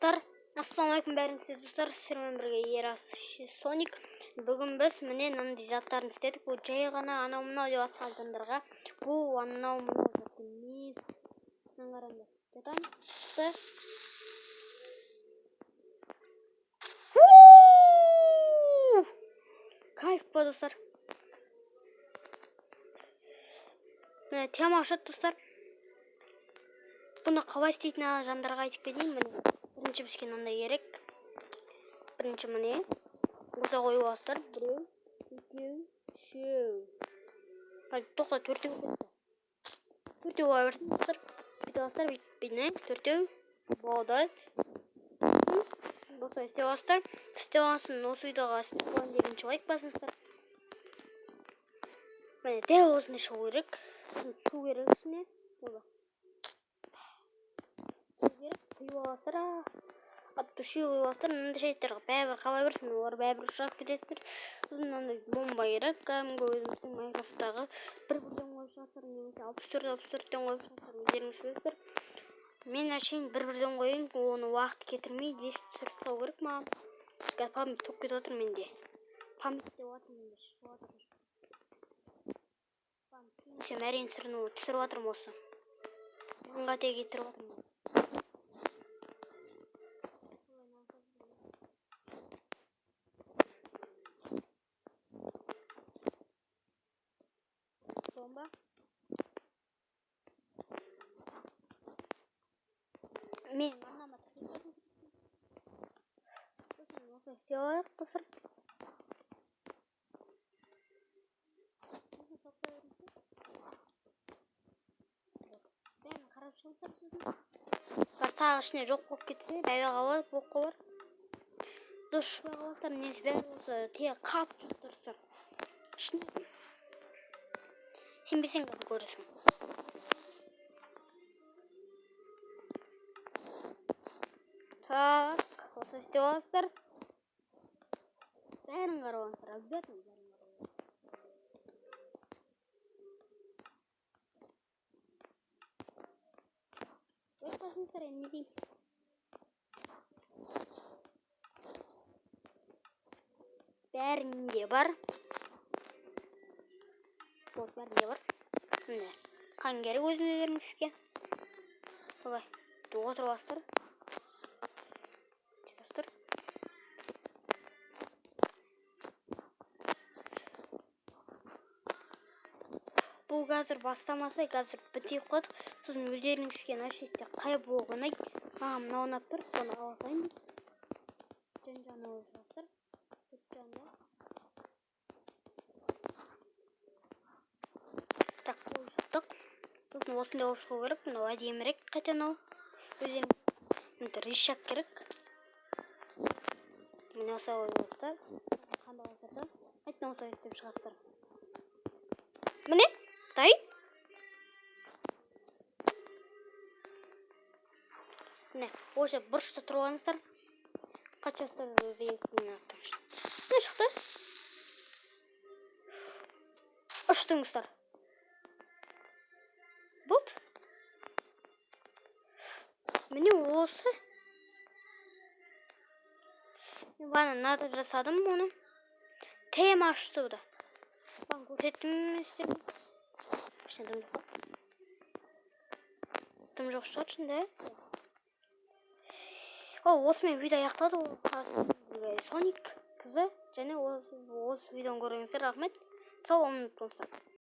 достар, ассалаумағалейкум бәріңізге достар, сіздермен бірге Ерас Соник. Бүгін біз міне мынандай заттарын істедік. Бұл жай ғана анау-мынау деп атқан адамдарға бұл анау-мынау зат емес. Қараңдар. Жатамыз. Кайф па достар. Міне тема ашады достар. Бұны қалай істейтін жандарға айтып кетейін. Міне бірінші бізге мынандай керек. Бірінші міне осы қойып аласыздар. 1, 2, 3. Тоқта, 4-еу кетті. 4-еу қоя берсін достар. Бүйтіп аласыздар, бүйтіп 4-еу болды. Осылай істеп аласыздар. Істеп алсын, осы видеоға болған дегенше лайк басыңыздар. Міне дәл осыны шығу керек. Су керек ішіне. Құйып аласыздар. От души құйып аласыздар. Мынандай шайттарға бәрібір қалай берсін, олар бәрібір ұшырап кетесіздер. Сосын мынандай бомба керек. Кәдімгі өзіміздің Майнкрафттағы 1-1-ден қойып шығасыздар, немесе 64-64-тен қойып шығасыздар, өздеріңіз білесіздер. Мен әшейін 1-1-ден қояйын, оны уақыт кетірмей 10 тұрып керек маған. Қазір память топ кетіп отыр менде. Память деп отыр менде, шығып отыр. Память әрең түсіріп отырмын осы. Мыңға тек кетіріп отырмын. Бомба. Мен мынама түсіріп сосын осы істеп алайық достар. Бәрін қарап шығыңыздар сосын. Бар тағы ішіне жоқ болып кетсе, бәйбе қалады, боқ қалар. Дұрыс шықпай қаласыздар, немесе бәрі осы тегі қап тұрсыздар. Ішіне сенбесең қазір көресің. Так, осы істеп аласыздар. Бәрін қарап алыңыздар, обязательно бәрін қарап алыңыздар. Басыңыздар, не деймін. Бәрінде бар. Бәрінде бар. Міне, қан керек өзіңіздеріңізге. Солай, отырып аласыздар. Бұл қазір бастамаса, қазір бітейіп қойдық. Сосын өздеріңізге нәрсетте қай болғы ұнайды. Мынау ұнап тұр, бұны аласайын. Жан-жаны болып жатыр. Так, болып жаттық. Сосын осындай болып шығу керек. Мынау әдемірек қайта мынау. Өздеріңіз решак керек. Міне осы ойыңыздар. Қандай олсарда. Қайтын осы ойыңыздар шығасыздар. Міне, дайын. Міне, осы бұрышта тұрып алыңыздар. Қачастар өзіңіздің аттыңыз. Міне шықты. Ұштыңыздар. Болды. Міне осы. Бана надо жасадым оны. Тема ашты бұда. Бан көрсеттім істедім. Дым жоқ. Дым жоқ шығар шында. Осымен видео аяқталды. Соник қызы және осы видеоны көргеніңіздер рахмет. Сау болыңыздар.